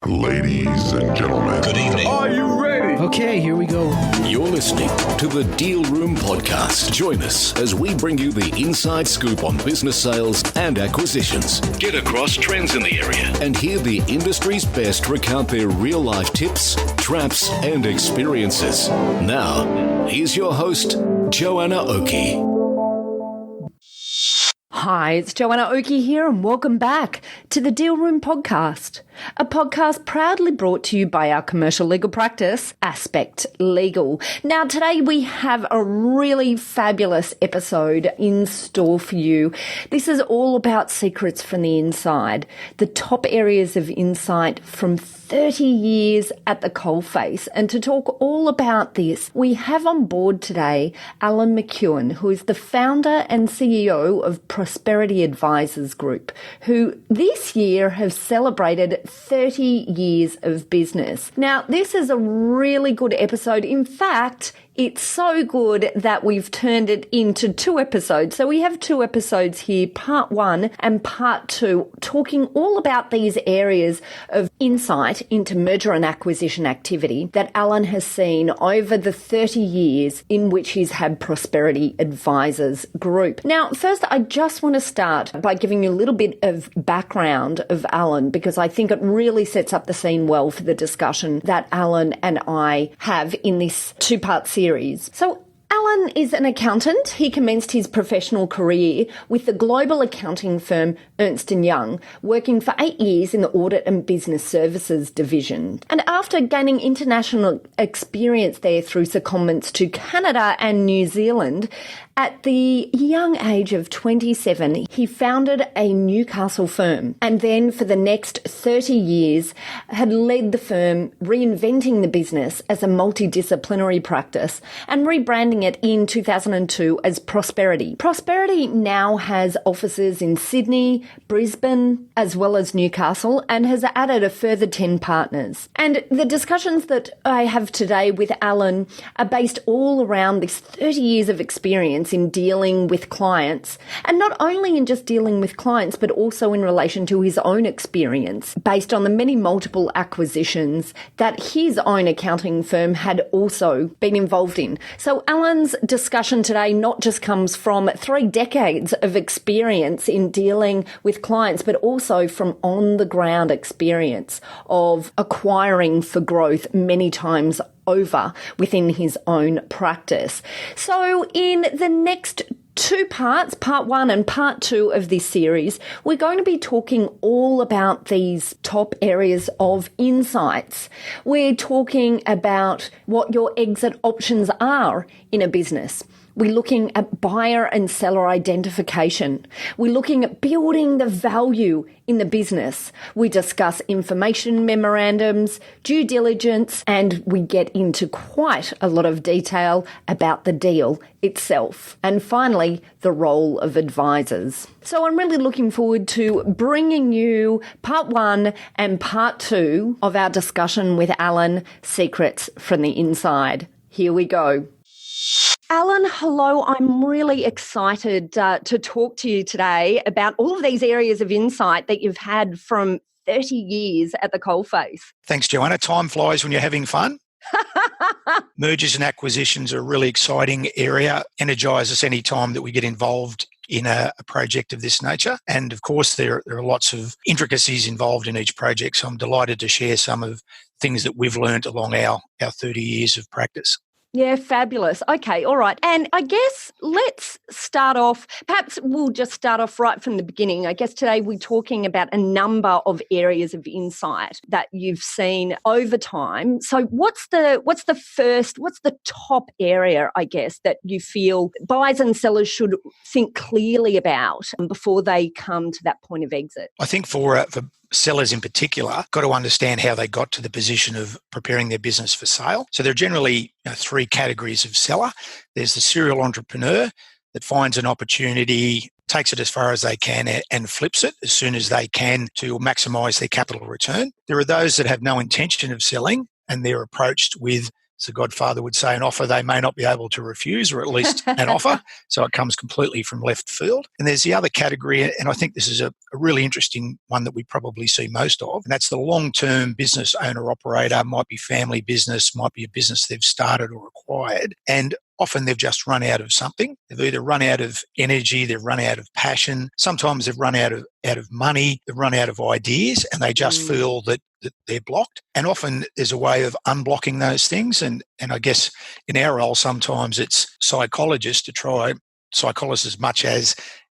Ladies and gentlemen, Good evening. Are you ready? Okay, here we go. You're listening to the Deal Room Podcast. Join us as we bring you the inside scoop on business sales and acquisitions. Get across trends in the area and hear the industry's best recount their real-life tips, traps, and experiences. Now, here's your host, Joanna Oakey. Hi, it's Joanna Oakey here and welcome back to the Deal Room Podcast, a podcast proudly brought to you by our commercial legal practice, Aspect Legal. Now, today we have a really fabulous episode in store for you. This is all about secrets from the inside, the top areas of insight from 30 years at the coalface. And to talk all about this, we have on board today Allan McKeown, who is the founder and CEO of Prosperity Advisors Group, who this year have celebrated 30 years of business. Now, this is a really good episode. In fact, it's so good that we've turned it into 2 episodes. So we have 2 episodes here, part 1 and part 2, talking all about these areas of insight into merger and acquisition activity that Allan has seen over the 30 years in which he's had Prosperity Advisors Group. Now, first, I just want to start by giving you a little bit of background of Allan, because I think it really sets up the scene well for the discussion that Allan and I have in this 2-part series. So Allan is an accountant. He commenced his professional career with the global accounting firm Ernst & Young, working for 8 years in the audit and business services division. And after gaining international experience there through secondments to Canada and New Zealand, at the young age of 27, he founded a Newcastle firm, and then for the next 30 years had led the firm, reinventing the business as a multidisciplinary practice and rebranding it in 2002 as Prosperity. Prosperity now has offices in Sydney, Brisbane, as well as Newcastle, and has added a further 10 partners. And the discussions that I have today with Allan are based all around this 30 years of experience in dealing with clients, and not only in just dealing with clients, but also in relation to his own experience based on the many multiple acquisitions that his own accounting firm had also been involved in. So Allan's discussion today not just comes from 3 decades of experience in dealing with clients, but also from on-the-ground experience of acquiring for growth many times over within his own practice. So in the next 2 parts, part 1 and part 2 of this series, we're going to be talking all about these top areas of insights. We're talking about what your exit options are in a business. We're looking at buyer and seller identification. We're looking at building the value in the business. We discuss information memorandums, due diligence, and we get into quite a lot of detail about the deal itself. And finally, the role of advisors. So I'm really looking forward to bringing you part 1 and part 2 of our discussion with Allan, Secrets from the Inside. Here we go. Allan, hello. I'm really excited to talk to you today about all of these areas of insight that you've had from 30 years at the coalface. Thanks, Joanna. Time flies when you're having fun. Mergers and acquisitions are a really exciting area. Energise us any time that we get involved in a project of this nature. And of course, there are lots of intricacies involved in each project. So I'm delighted to share some of things that we've learned along our 30 years of practice. Yeah, fabulous. Okay, all right. And I guess let's start off, perhaps we'll just start off right from the beginning. I guess today we're talking about a number of areas of insight that you've seen over time. So what's the top area, I guess, that you feel buyers and sellers should think clearly about before they come to that point of exit? I think for sellers in particular, got to understand how they got to the position of preparing their business for sale. So there are generally 3 categories of seller. There's the serial entrepreneur that finds an opportunity, takes it as far as they can and flips it as soon as they can to maximise their capital return. There are those that have no intention of selling and they're approached with as the Godfather would say, an offer they may not be able to refuse, or at least an offer. So it comes completely from left field. And there's the other category, and I think this is a really interesting one that we probably see most of, and that's the long-term business owner-operator. Might be family business, might be a business they've started or acquired, and often they've just run out of something. They've either run out of energy, they've run out of passion. Sometimes they've run out of money, they've run out of ideas, and they just feel that they're blocked. And often there's a way of unblocking those things. And I guess in our role, sometimes it's psychologists as much as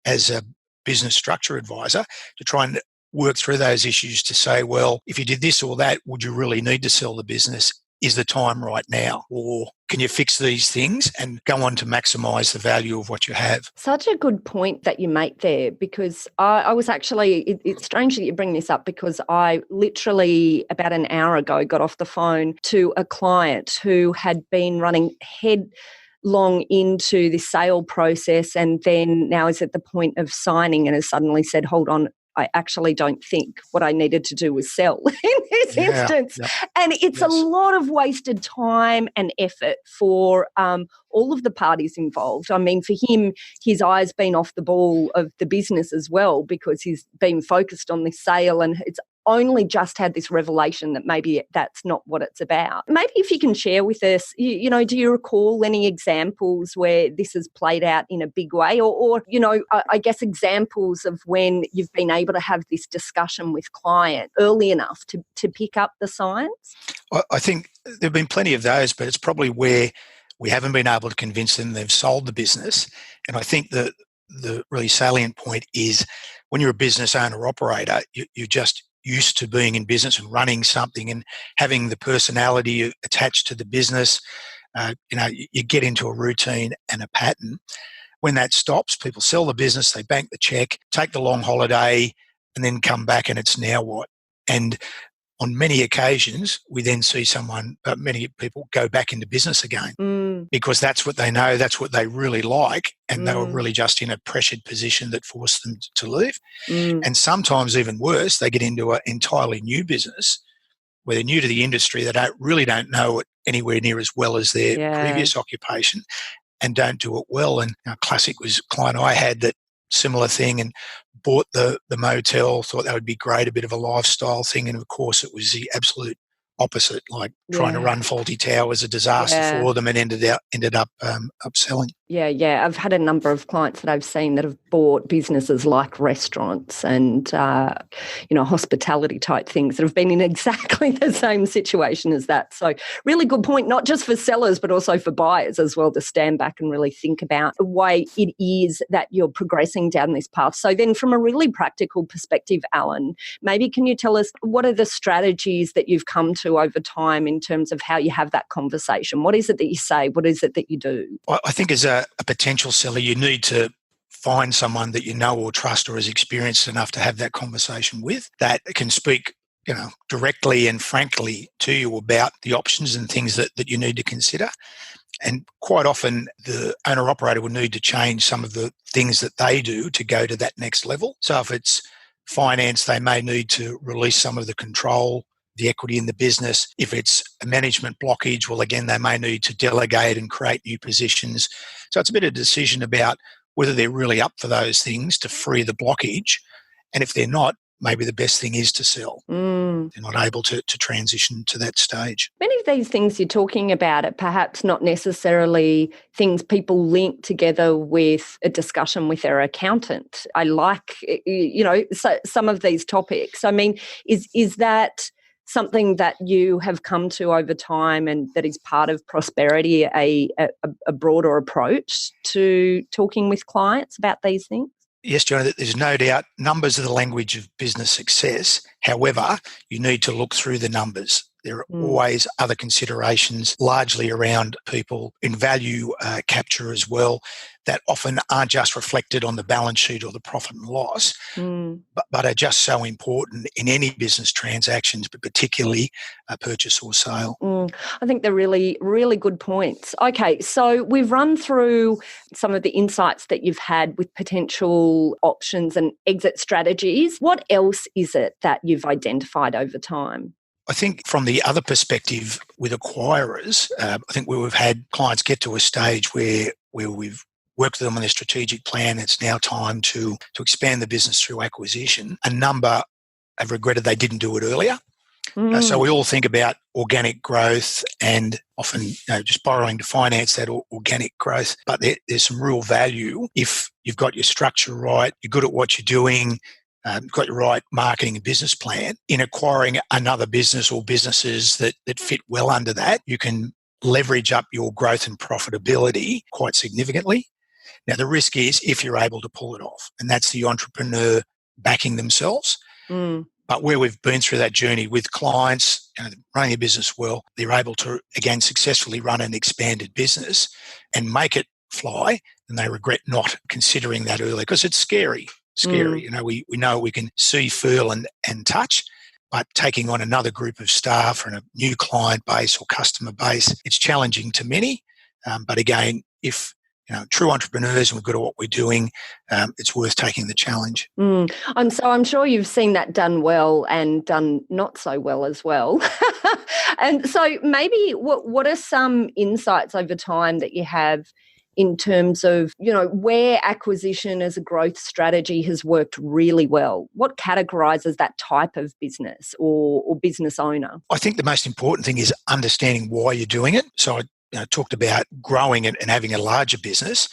a business structure advisor, to try and work through those issues to say, well, if you did this or that, would you really need to sell the business? Is the time right now? Or can you fix these things and go on to maximise the value of what you have? Such a good point that you make there, because I was actually, it's strange that you bring this up, because I literally about an hour ago got off the phone to a client who had been running headlong into the sale process, and then now is at the point of signing and has suddenly said, hold on, I actually don't think what I needed to do was sell in this instance. Yeah. And it's a lot of wasted time and effort for all of the parties involved. I mean, for him, his eye's been off the ball of the business as well, because he's been focused on this sale, and it's only just had this revelation that maybe that's not what it's about. Maybe if you can share with us, you know, do you recall any examples where this has played out in a big way, or you know, I guess examples of when you've been able to have this discussion with client early enough to pick up the signs? I think there have been plenty of those, but it's probably where we haven't been able to convince them they've sold the business. And I think that the really salient point is when you're a business owner operator, you're just used to being in business and running something and having the personality attached to the business. You get into a routine and a pattern. When that stops, people sell the business, they bank the check, take the long holiday, and then come back, and it's now what? And on many occasions, we then see many people go back into business again because that's what they know, that's what they really like, and they were really just in a pressured position that forced them to leave. And sometimes even worse, they get into an entirely new business where they're new to the industry, they don't know it anywhere near as well as their previous occupation, and don't do it well. And classic was a client I had that similar thing, and bought the motel, thought that would be great, a bit of a lifestyle thing, and of course it was the absolute opposite, like trying to run Faulty Towers, a disaster for them, and ended up upselling. Yeah. I've had a number of clients that I've seen that have bought businesses like restaurants and, hospitality type things that have been in exactly the same situation as that. So really good point, not just for sellers, but also for buyers as well, to stand back and really think about the way it is that you're progressing down this path. So then from a really practical perspective, Allan, maybe can you tell us what are the strategies that you've come to over time in terms of how you have that conversation? What is it that you say? What is it that you do? I think as a potential seller, you need to find someone that you know or trust or is experienced enough to have that conversation with, that can speak directly and frankly to you about the options and things that you need to consider. And quite often the owner-operator will need to change some of the things that they do to go to that next level. So if it's finance, they may need to release some of the control, the equity in the business. If it's a management blockage, well, again, they may need to delegate and create new positions. So it's a bit of a decision about whether they're really up for those things to free the blockage. And if they're not, maybe the best thing is to sell. They're not able to transition to that stage. Many of these things you're talking about are perhaps not necessarily things people link together with a discussion with their accountant. I like, some of these topics. I mean, is that something that you have come to over time and that is part of Prosperity, a broader approach to talking with clients about these things? Yes, Joanna, there's no doubt numbers are the language of business success. However, you need to look through the numbers. There are always other considerations, largely around people in value capture as well, that often aren't just reflected on the balance sheet or the profit and loss, but are just so important in any business transactions, but particularly a purchase or sale. I think they're really, really good points. Okay, so we've run through some of the insights that you've had with potential options and exit strategies. What else is it that you've identified over time? I think from the other perspective with acquirers, I think we've had clients get to a stage where we've worked with them on their strategic plan. It's now time to expand the business through acquisition. A number have regretted they didn't do it earlier. So we all think about organic growth and often just borrowing to finance that organic growth. But there's some real value if you've got your structure right, you're good at what you're doing, you've got your right marketing and business plan. In acquiring another business or businesses that fit well under that, you can leverage up your growth and profitability quite significantly. Now, the risk is if you're able to pull it off, and that's the entrepreneur backing themselves. But where we've been through that journey with clients, running a business well, they're able to, again, successfully run an expanded business and make it fly, and they regret not considering that early because it's scary. We know we can see, feel and touch, but taking on another group of staff and a new client base or customer base, it's challenging to many. But again, if true entrepreneurs and we're good at what we're doing, it's worth taking the challenge. I'm sure you've seen that done well and done not so well as well. And so maybe what are some insights over time that you have in terms of, where acquisition as a growth strategy has worked really well? What categorises that type of business or business owner? I think the most important thing is understanding why you're doing it. So I talked about growing and having a larger business.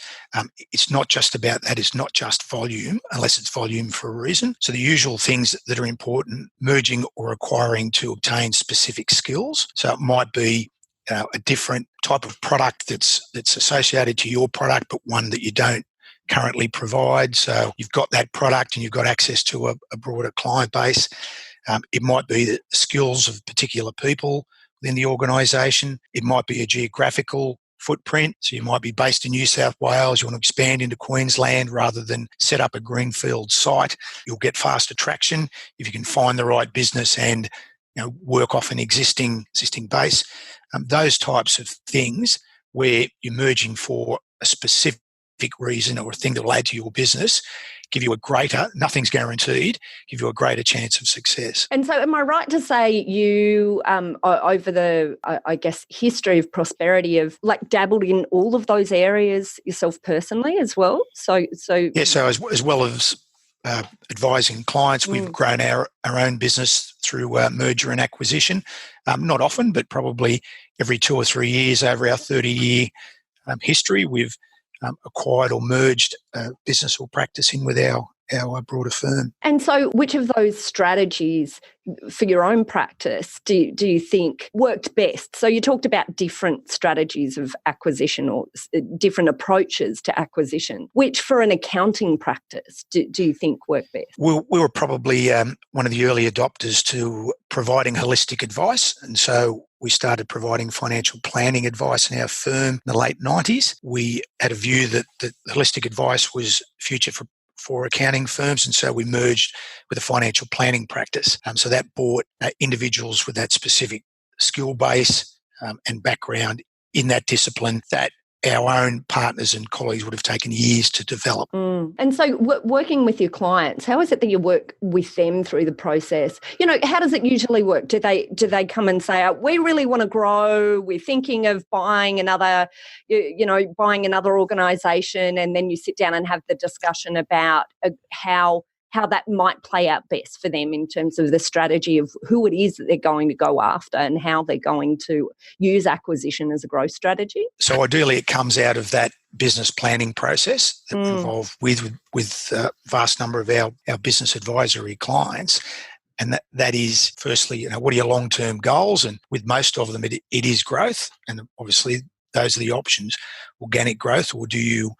It's not just about that. It's not just volume, unless it's volume for a reason. So the usual things that are important, merging or acquiring to obtain specific skills. So it might be a different type of product that's associated to your product, but one that you don't currently provide. So you've got that product and you've got access to a broader client base. It might be the skills of particular people within the organisation. It might be a geographical footprint. So you might be based in New South Wales. You want to expand into Queensland rather than set up a greenfield site. You'll get faster traction if you can find the right business and work off an existing base. Those types of things where you're merging for a specific reason or a thing that will add to your business, give you nothing's guaranteed, give you a greater chance of success. And so am I right to say you, over the, history of prosperity, have dabbled in all of those areas yourself personally as well? So as well as advising clients, we've grown our own business through merger and acquisition. Not often, but probably every 2 or 3 years over our 30-year history, we've acquired or merged a business or practice in with our broader firm. And so which of those strategies for your own practice do you think worked best? So you talked about different strategies of acquisition or different approaches to acquisition. Which for an accounting practice do you think worked best? We were probably one of the early adopters to providing holistic advice. And so we started providing financial planning advice in our firm in the late 90s. We had a view that holistic advice was future for accounting firms, and so we merged with a financial planning practice. So that brought individuals with that specific skill base and background in that discipline that our own partners and colleagues would have taken years to develop. And so working with your clients, how is it that you work with them through the process? How does it usually work? Do they come and say, we really want to grow, we're thinking of buying another organisation, and then you sit down and have the discussion about how that might play out best for them in terms of the strategy of who it is that they're going to go after and how they're going to use acquisition as a growth strategy? So ideally it comes out of that business planning process that we're involved with a vast number of our business advisory clients. And that is, firstly, what are your long-term goals? And with most of them, it is growth. And obviously those are the options, organic growth, or do you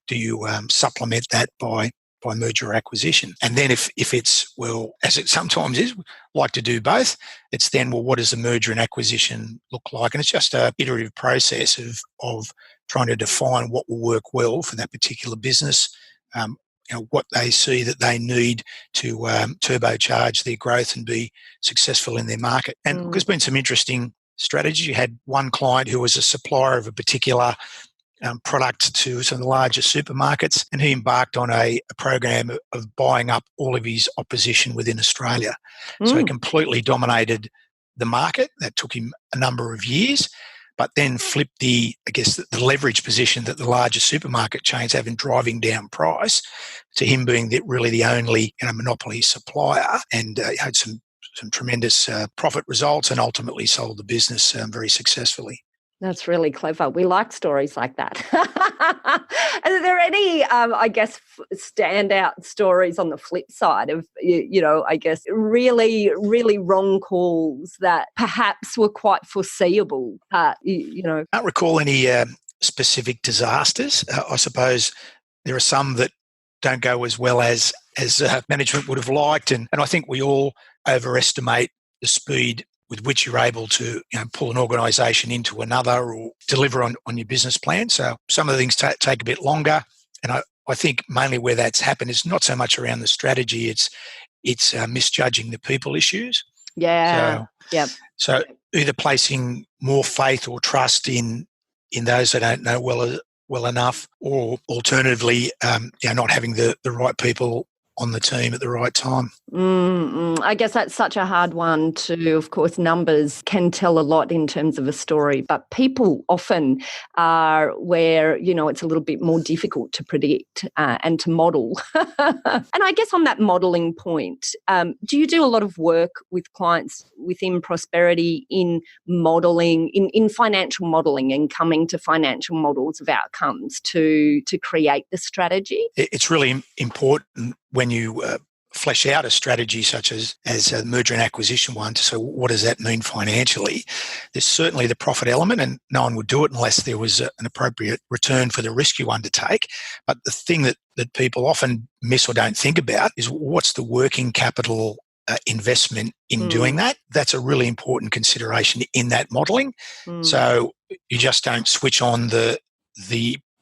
supplement that by merger or acquisition? And then if it's, well, as it sometimes is, like to do both, it's then, well, what does the merger and acquisition look like? And it's just an iterative process of trying to define what will work well for that particular business, what they see that they need to turbocharge their growth and be successful in their market. And there's been some interesting strategies. You had one client who was a supplier of a particular product to some of the larger supermarkets, and he embarked on a program of buying up all of his opposition within Australia. So he completely dominated the market. That took him a number of years, but then flipped the leverage position that the larger supermarket chains have in driving down price to him being really the only monopoly supplier, and had some tremendous profit results, and ultimately sold the business very successfully. That's really clever. We like stories like that. Are there any, standout stories on the flip side of, really, really wrong calls that perhaps were quite foreseeable? I don't recall any specific disasters. I suppose there are some that don't go as well as management would have liked, and I think we all overestimate the speed with which you're able to pull an organisation into another or deliver on your business plan. So some of the things take a bit longer, and I think mainly where that's happened is not so much around the strategy, it's misjudging the people issues. Yeah. So either placing more faith or trust in those they don't know well enough, or alternatively, not having the right people on the team at the right time. I guess that's such a hard one to, of course, numbers can tell a lot in terms of a story, but people often are where, it's a little bit more difficult to predict and to model. And I guess on that modelling point, do you do a lot of work with clients within Prosperity in modelling, in financial modelling, and coming to financial models of outcomes to create the strategy? It's really important when you flesh out a strategy such as a merger and acquisition one to say, what does that mean financially? There's certainly the profit element, and no one would do it unless there was an appropriate return for the risk you undertake. But the thing that people often miss or don't think about is what's the working capital investment in doing that. That's a really important consideration in that modelling. So you just don't switch on the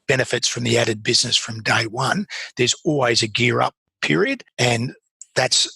benefits from the added business from day one. There's always a gear up period, and that's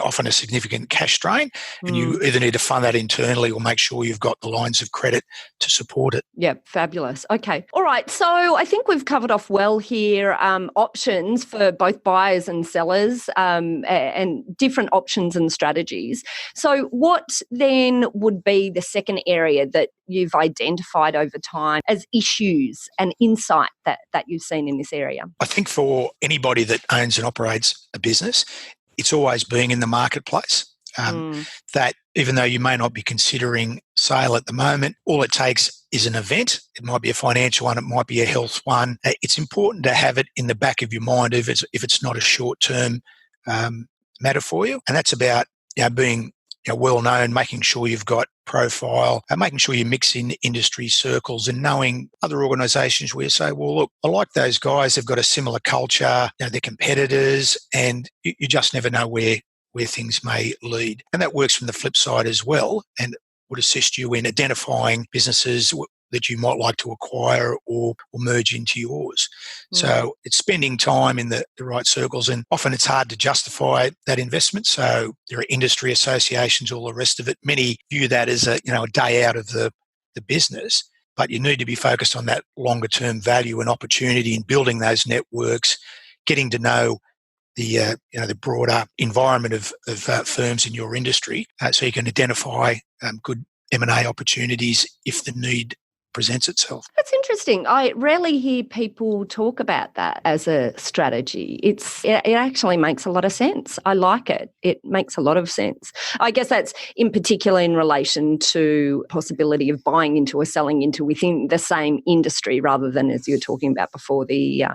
often a significant cash drain, and you either need to fund that internally or make sure you've got the lines of credit to support it. Yeah, fabulous. Okay. All right. So I think we've covered off well here options for both buyers and sellers and different options and strategies. So what then would be the second area that you've identified over time as issues and insight that you've seen in this area? I think for anybody that owns and operates a business, it's always being in the marketplace. That even though you may not be considering sale at the moment, all it takes is an event. It might be a financial one, it might be a health one. It's important to have it in the back of your mind if it's not a short-term matter for you. And that's about being well known, making sure you've got profile, and making sure you mix in industry circles, and knowing other organisations where you say, well, look, I like those guys, they've got a similar culture, they're competitors, and you just never know where things may lead. And that works from the flip side as well, and would assist you in identifying businesses that you might like to acquire or merge into yours. So it's spending time in the right circles, and often it's hard to justify that investment. So there are industry associations, all the rest of it. Many view that as a day out of the business, but you need to be focused on that longer term value and opportunity in building those networks, getting to know the broader environment of firms in your industry, so you can identify good M&A opportunities if the need presents itself. That's interesting. I rarely hear people talk about that as a strategy. It actually makes a lot of sense. I like it. It makes a lot of sense. I guess that's in particular in relation to possibility of buying into or selling into within the same industry, rather than, as you were talking about before, the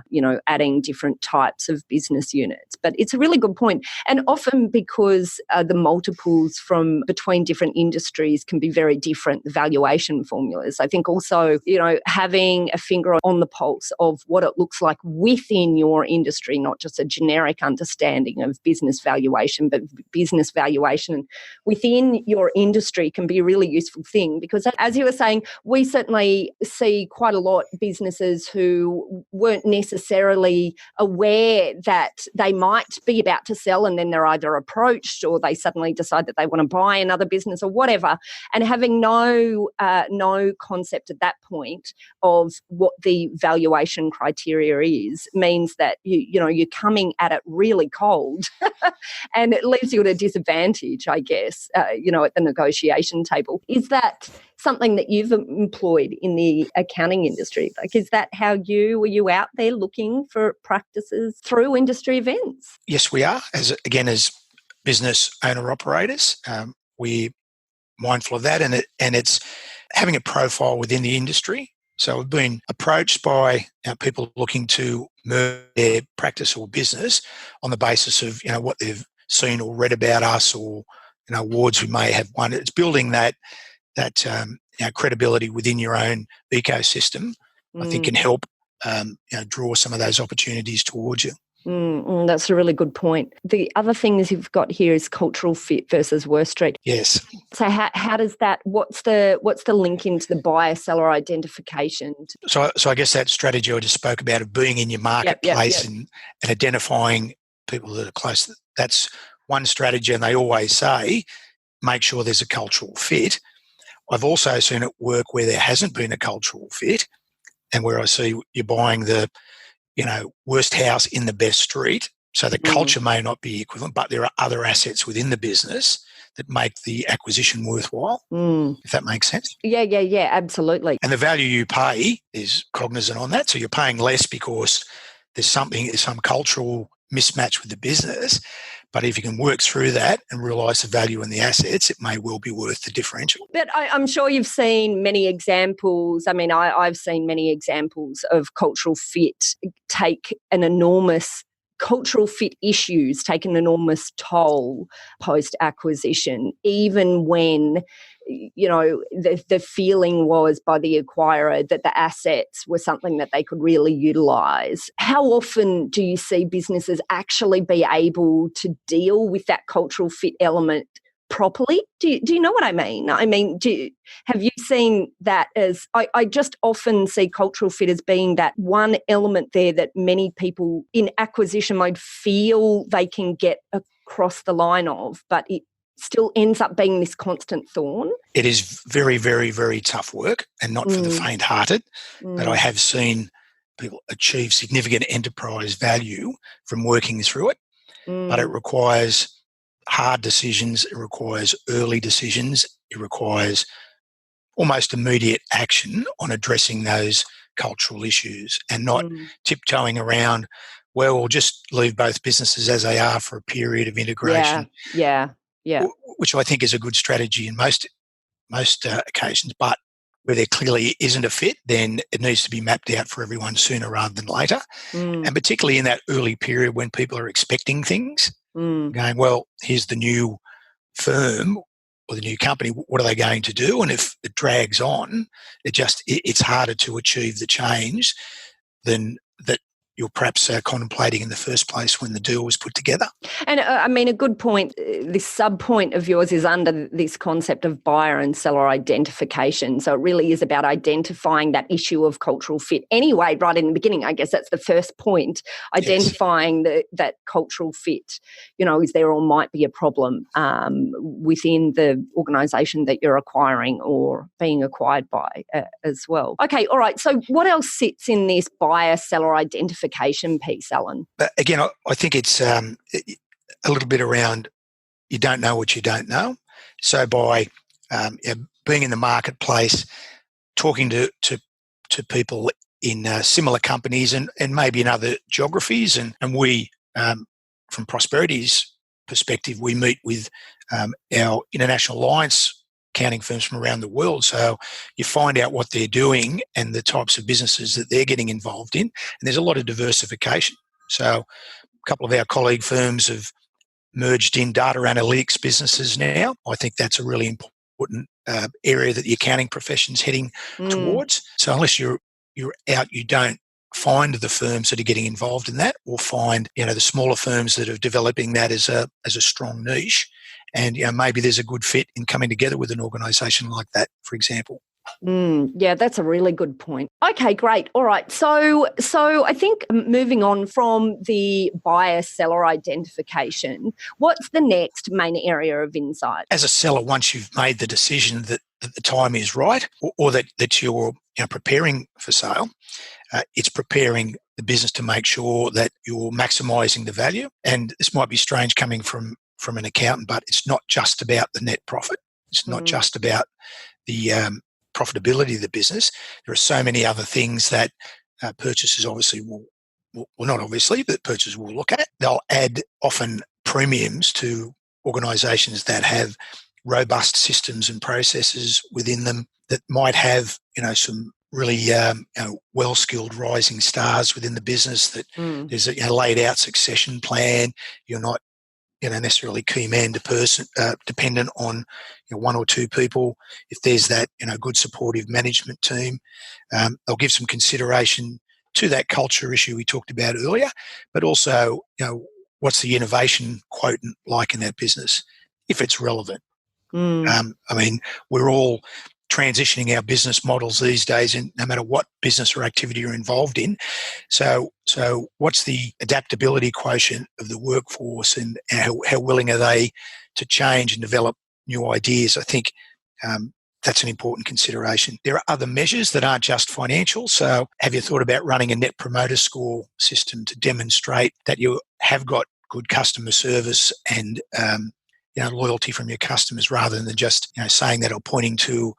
adding different types of business units. But it's a really good point. And often because the multiples from between different industries can be very different, the valuation formulas. I think also, having a finger on the pulse of what it looks like within your industry, not just a generic understanding of business valuation, but business valuation within your industry can be a really useful thing. Because as you were saying, we certainly see quite a lot of businesses who weren't necessarily aware that they might be about to sell, and then they're either approached or they suddenly decide that they want to buy another business or whatever, and having no concept at that point of what the valuation criteria is means that you're coming at it really cold and it leaves you at a disadvantage, I guess, at the negotiation table. Is that something that you've employed in the accounting industry? Like, is that how were you out there looking for practices through industry events? Yes, we are. As business owner operators, we're mindful of that, and it's having a profile within the industry. So we've been approached by people looking to merge their practice or business on the basis of what they've seen or read about us, or awards we may have won. It's building that credibility within your own ecosystem. I think can help draw some of those opportunities towards you. That's a really good point. The other things you've got here is cultural fit versus worst street. Yes. So how does that? What's the link into the buyer-seller identification? So I guess that strategy I just spoke about of being in your marketplace and identifying people that are close. That's one strategy, and they always say, make sure there's a cultural fit. I've also seen it work where there hasn't been a cultural fit, and where I see you're buying the worst house in the best street. So the culture may not be equivalent, but there are other assets within the business that make the acquisition worthwhile, if that makes sense. Yeah, absolutely. And the value you pay is cognizant on that. So you're paying less because there's some cultural mismatch with the business. But if you can work through that and realise the value in the assets, it may well be worth the differential. But I'm sure you've seen many examples. I mean, I've seen many examples of cultural fit cultural fit issues take an enormous toll post-acquisition, even when the feeling was by the acquirer that the assets were something that they could really utilise. How often do you see businesses actually be able to deal with that cultural fit element properly? Do you know what I mean? I mean, have you seen that as, I just often see cultural fit as being that one element there that many people in acquisition mode feel they can get across the line of, but it still ends up being this constant thorn? It is very, very, very tough work, and not for the faint-hearted, but I have seen people achieve significant enterprise value from working through it, but it requires hard decisions, it requires early decisions, it requires almost immediate action on addressing those cultural issues, and not tiptoeing around, well, we'll just leave both businesses as they are for a period of integration. Yeah. Which I think is a good strategy in most occasions, but where there clearly isn't a fit, then it needs to be mapped out for everyone sooner rather than later. And particularly in that early period when people are expecting things, going, well, here's the new firm or the new company, what are they going to do? And if it drags on, it's harder to achieve the change than that you're perhaps contemplating in the first place when the deal was put together. And I mean, a good point, this sub-point of yours is under this concept of buyer and seller identification. So it really is about identifying that issue of cultural fit. Anyway, right in the beginning, I guess that's the first point, identifying that cultural fit, is there or might be a problem within the organisation that you're acquiring or being acquired by as well. Okay, all right. So what else sits in this buyer-seller identification piece, Allan? But again, I think it's a little bit around you don't know what you don't know. So by being in the marketplace, talking to people in similar companies and maybe in other geographies, and we, from Prosperity's perspective, we meet with our international alliance accounting firms from around the world. So you find out what they're doing and the types of businesses that they're getting involved in. And there's a lot of diversification. So a couple of our colleague firms have merged in data analytics businesses now. I think that's a really important area that the accounting profession's heading towards. So unless you're out, you don't find the firms that are getting involved in that, or find the smaller firms that are developing that as a strong niche. And maybe there's a good fit in coming together with an organisation like that, for example. Yeah, that's a really good point. Okay, great. All right. So I think moving on from the buyer-seller identification, what's the next main area of insight? As a seller, once you've made the decision that the time is right, or that you're preparing for sale. It's preparing the business to make sure that you're maximising the value. And this might be strange coming from an accountant, but it's not just about the net profit. It's not just about the profitability of the business. There are so many other things that purchasers obviously will not obviously, but purchasers will look at. They'll add often premiums to organisations that have robust systems and processes within them that might have, some really well-skilled rising stars within the business, that there's a laid out succession plan. You're not necessarily key man to person dependent on one or two people. If there's that good supportive management team, they'll give some consideration to that culture issue we talked about earlier, but also what's the innovation quotient like in that business if it's relevant. We're all transitioning our business models these days, and no matter what business or activity you're involved in. So what's the adaptability quotient of the workforce, and how willing are they to change and develop new ideas? I think that's an important consideration. There are other measures that aren't just financial. So have you thought about running a net promoter score system to demonstrate that you have got good customer service and loyalty from your customers, rather than just saying that or pointing to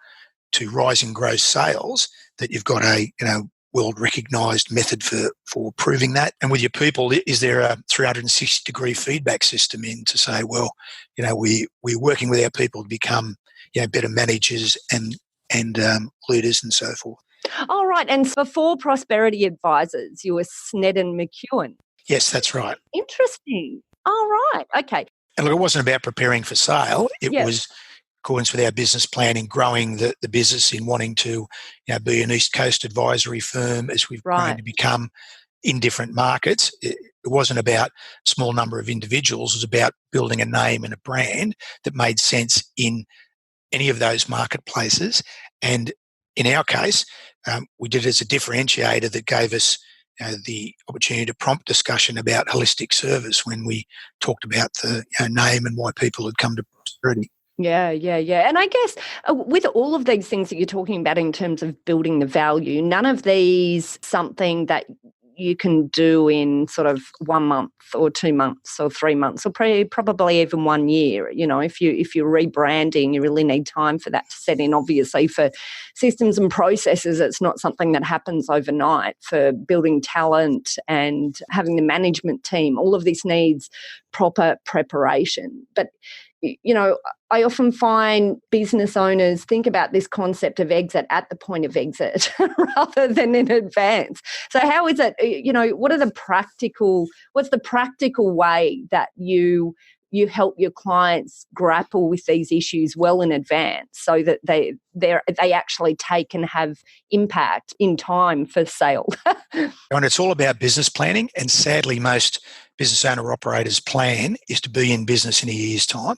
rising gross sales, that you've got a world recognised method for proving that? And with your people, is there a 360-degree feedback system in to say, well, we're working with our people to become better managers and leaders and so forth. All right. And before Prosperity Advisors, you were Sneddon McKeown. Yes, that's right. Interesting. All right. Okay. And look, it wasn't about preparing for sale. It was accordance with our business plan in growing the business, in wanting to be an East Coast advisory firm as we've grown to become in different markets. It wasn't about a small number of individuals. It was about building a name and a brand that made sense in any of those marketplaces. And in our case, we did it as a differentiator that gave us the opportunity to prompt discussion about holistic service when we talked about the name and why people had come to Prosperity. Yeah. And I guess with all of these things that you're talking about in terms of building the value, none of these something that you can do in sort of 1 month or 2 months or 3 months or probably even 1 year. If you're rebranding, you really need time for that to set in. Obviously, for systems and processes, it's not something that happens overnight. For building talent and having the management team, all of this needs proper preparation. But I often find business owners think about this concept of exit at the point of exit rather than in advance. So how is it, what's the practical way that you help your clients grapple with these issues well in advance so that they actually take and have impact in time for sale? And it's all about business planning. And sadly, most business owner operators' plan is to be in business in a year's time.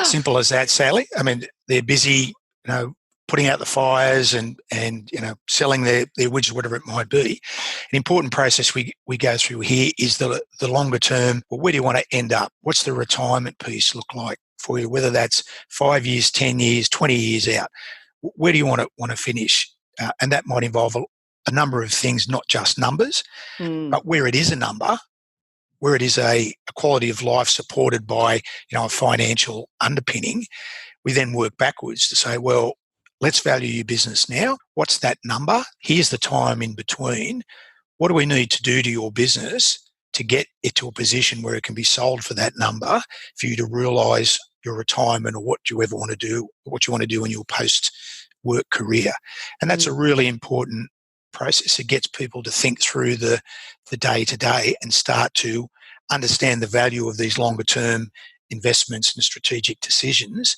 Simple as that, Sally. I mean, they're busy, putting out the fires and selling their widgets, whatever it might be. An important process we go through here is the longer term. Well, where do you want to end up? What's the retirement piece look like for you? Whether that's 5 years, 10 years, 20 years out. Where do you want to finish? And that might involve a number of things, not just numbers, but where it is a number, where it is a quality of life supported by a financial underpinning, we then work backwards to say, well, let's value your business now. What's that number? Here's the time in between. What do we need to do to your business to get it to a position where it can be sold for that number for you to realise your retirement or what you ever want to do, what you want to do in your post-work career? And that's a really important process. It gets people to think through the day-to-day and start to understand the value of these longer-term investments and strategic decisions,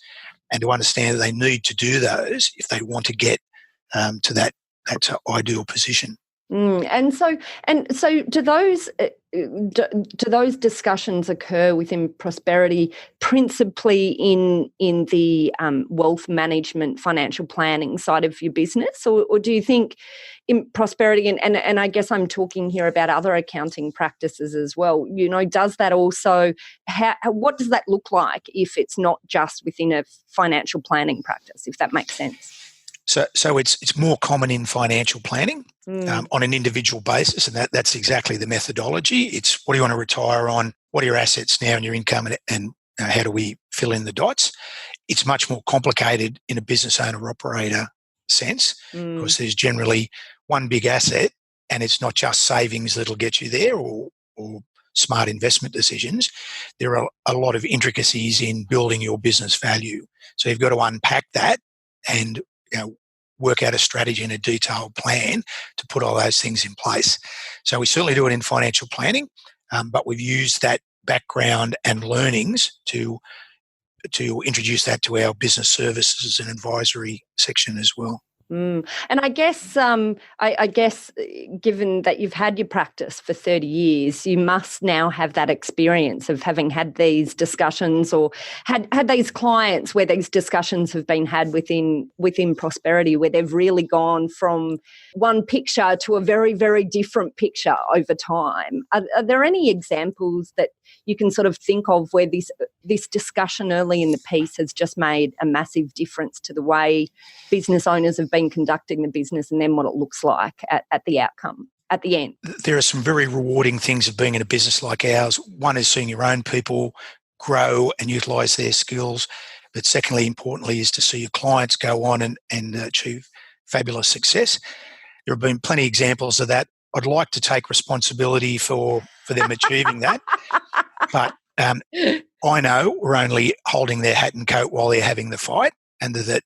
and to understand that they need to do those if they want to get to that ideal position. And so do those discussions occur within Prosperity principally in the wealth management, financial planning side of your business, or do you think in Prosperity, and I guess I'm talking here about other accounting practices as well, does that also, what does that look like if it's not just within a financial planning practice, if that makes sense? So it's more common in financial planning on an individual basis, and that's exactly the methodology. It's what do you want to retire on? What are your assets now and your income, and how do we fill in the dots? It's much more complicated in a business owner-operator sense because there's generally one big asset, and it's not just savings that'll get you there or smart investment decisions. There are a lot of intricacies in building your business value. So you've got to unpack that and work out a strategy and a detailed plan to put all those things in place. So we certainly do it in financial planning, but we've used that background and learnings to introduce that to our business services and advisory section as well. And I guess, given that you've had your practice for 30 years, you must now have that experience of having had these discussions or had these clients where these discussions have been had within Prosperity, where they've really gone from one picture to a very, very different picture over time. Are there any examples that you can sort of think of where this discussion early in the piece has just made a massive difference to the way business owners have been conducting the business and then what it looks like at the outcome, at the end? There are some very rewarding things of being in a business like ours. One is seeing your own people grow and utilise their skills. But secondly, importantly, is to see your clients go on and achieve fabulous success. There have been plenty of examples of that. I'd like to take responsibility for them achieving that. But I know we're only holding their hat and coat while they're having the fight, and that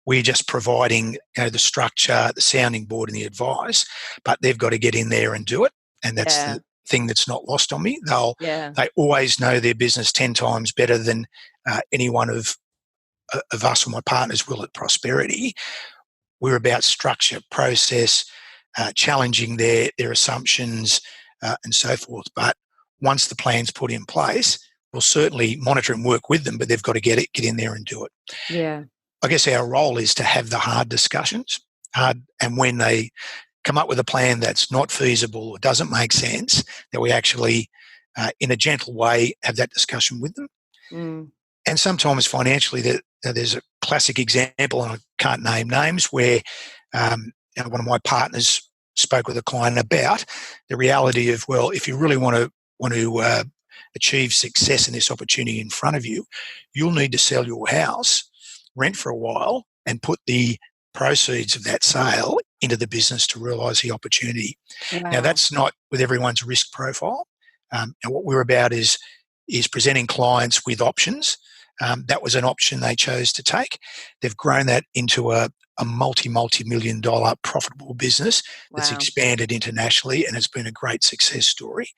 we're just providing the structure, the sounding board and the advice, but they've got to get in there and do it. And that's the thing that's not lost on me. They always know their business 10 times better than any one of us or my partners will at Prosperity. We're about structure, process, challenging their assumptions and so forth. But once the plan's put in place, we'll certainly monitor and work with them, but they've got to get in there and do it. Yeah. I guess our role is to have the hard discussions, and when they come up with a plan that's not feasible or doesn't make sense, that we actually, in a gentle way, have that discussion with them. And sometimes financially, there's a classic example, and I can't name names, where one of my partners spoke with a client about the reality of, well, if you really want to achieve success in this opportunity in front of you, you'll need to sell your house, rent for a while, and put the proceeds of that sale into the business to realise the opportunity. Wow. Now, that's not with everyone's risk profile. And what we're about is presenting clients with options. That was an option they chose to take. They've grown that into a multi-million dollar profitable business that's expanded internationally, and it's been a great success story.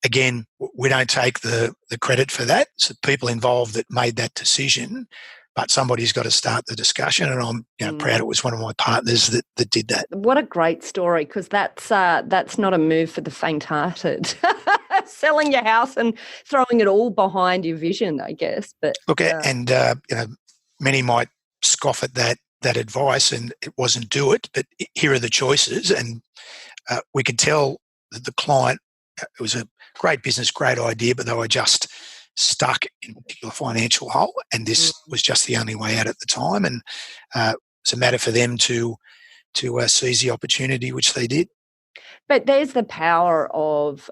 Again, we don't take the credit for that. It's the people involved that made that decision, but somebody's got to start the discussion, and I'm proud it was one of my partners that did that. What a great story, because that's not a move for the faint-hearted. Selling your house and throwing it all behind your vision, I guess. But look, and many might scoff at that advice, and it wasn't do it, but here are the choices, and we could tell that the client, it was a great business, great idea, but they were just stuck in a particular financial hole, and this was just the only way out at the time. And it's a matter for them to seize the opportunity, which they did. But there's the power of,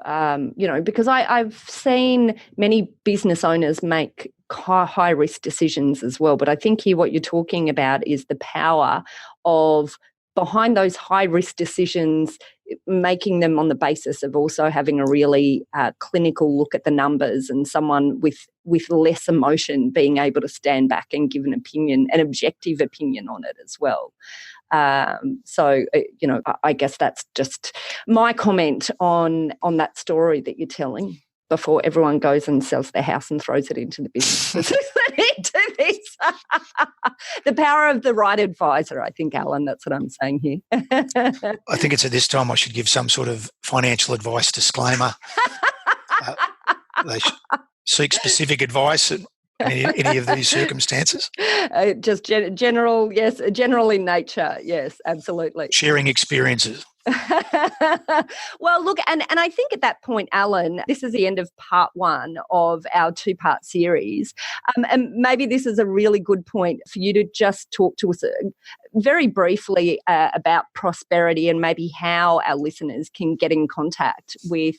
because I've seen many business owners make high-risk decisions as well. But I think here what you're talking about is the power of, behind those high-risk decisions, making them on the basis of also having a really clinical look at the numbers, and someone with less emotion being able to stand back and give an opinion, an objective opinion on it as well. So I guess that's just my comment on that story that you're telling before everyone goes and sells their house and throws it into the business. The power of the right advisor, I think, Alan, that's what I'm saying here. I think it's at this time I should give some sort of financial advice disclaimer. They seek specific advice. any of these circumstances? Just general, yes, general in nature. Yes, absolutely. Sharing experiences. Well, look, and I think at that point, Allan, this is the end of part one of our two-part series. And maybe this is a really good point for you to just talk to us very briefly about prosperity and maybe how our listeners can get in contact with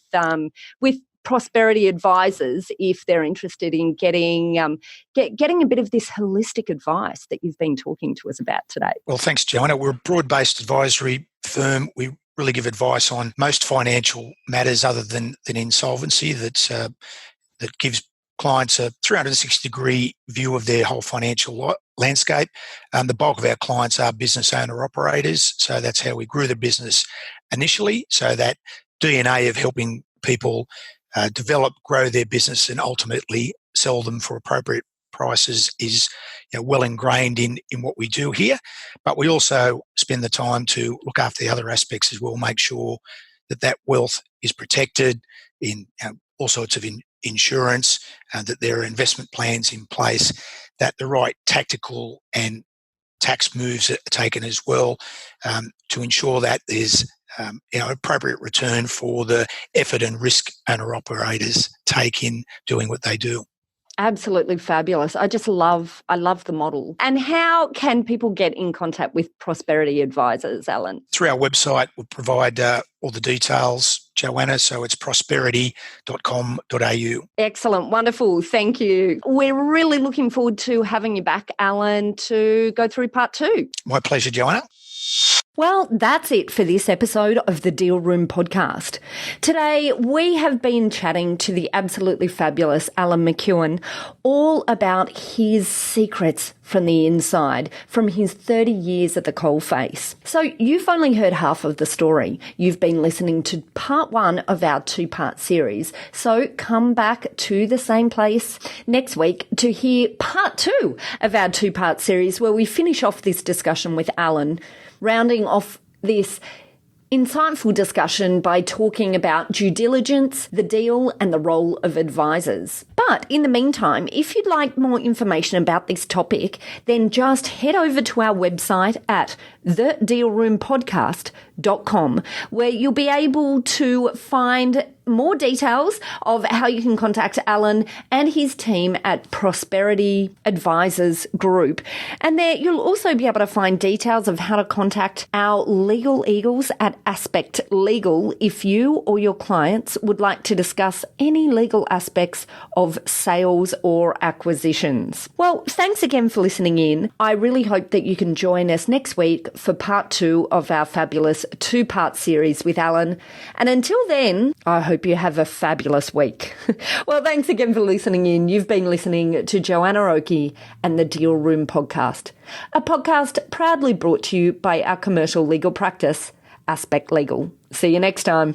prosperity advisors if they're interested in getting a bit of this holistic advice that you've been talking to us about today. Well, thanks, Joanna. We're a broad-based advisory firm. We really give advice on most financial matters other than insolvency that gives clients a 360-degree view of their whole financial landscape. The bulk of our clients are business owner-operators, so that's how we grew the business initially. So that DNA of helping people develop, grow their business and ultimately sell them for appropriate prices is well ingrained in what we do here. But we also spend the time to look after the other aspects as well, make sure that wealth is protected in all sorts of insurance, that there are investment plans in place, that the right tactical and tax moves are taken as well to ensure that there's appropriate return for the effort and risk owner-operators take in doing what they do. Absolutely fabulous. I love the model. And how can people get in contact with prosperity advisors, Allan? Through our website, we provide all the details, Joanna, so it's prosperity.com.au. Excellent. Wonderful. Thank you. We're really looking forward to having you back, Allan, to go through part two. My pleasure, Joanna. Well, that's it for this episode of the Deal Room podcast. Today, we have been chatting to the absolutely fabulous Allan McKeown all about his secrets from the inside, from his 30 years at the coalface. So you've only heard half of the story. You've been listening to part one of our two-part series. So come back to the same place next week to hear part two of our two-part series, where we finish off this discussion with Allan, rounding off this insightful discussion by talking about due diligence, the deal, and the role of advisors. But in the meantime, if you'd like more information about this topic, then just head over to our website at thedealroompodcast.com, where you'll be able to find more details of how you can contact Allan and his team at Prosperity Advisors Group. And there you'll also be able to find details of how to contact our legal eagles at Aspect Legal if you or your clients would like to discuss any legal aspects of sales or acquisitions. Well, thanks again for listening in. I really hope that you can join us next week for part two of our fabulous two-part series with Allan. And until then, I hope you have a fabulous week. Well, thanks again for listening in. You've been listening to Joanna Oakey and the Deal Room podcast, a podcast proudly brought to you by our commercial legal practice, Aspect Legal. See you next time.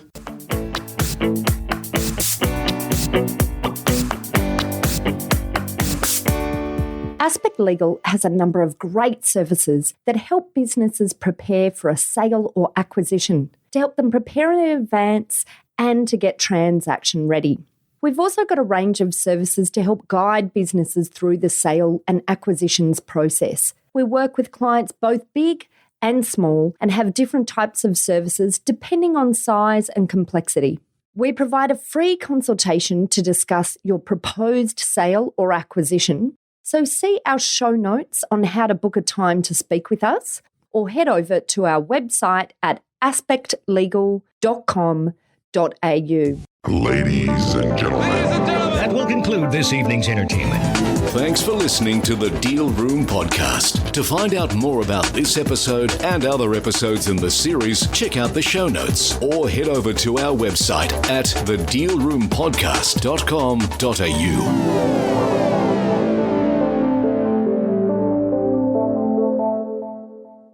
Aspect Legal has a number of great services that help businesses prepare for a sale or acquisition, to help them prepare in advance and to get transaction ready. We've also got a range of services to help guide businesses through the sale and acquisitions process. We work with clients both big and small and have different types of services depending on size and complexity. We provide a free consultation to discuss your proposed sale or acquisition. So see our show notes on how to book a time to speak with us, or head over to our website at aspectlegal.com.au. Ladies and gentlemen. That will conclude this evening's entertainment. Thanks for listening to the Deal Room podcast. To find out more about this episode and other episodes in the series, check out the show notes or head over to our website at thedealroompodcast.com.au.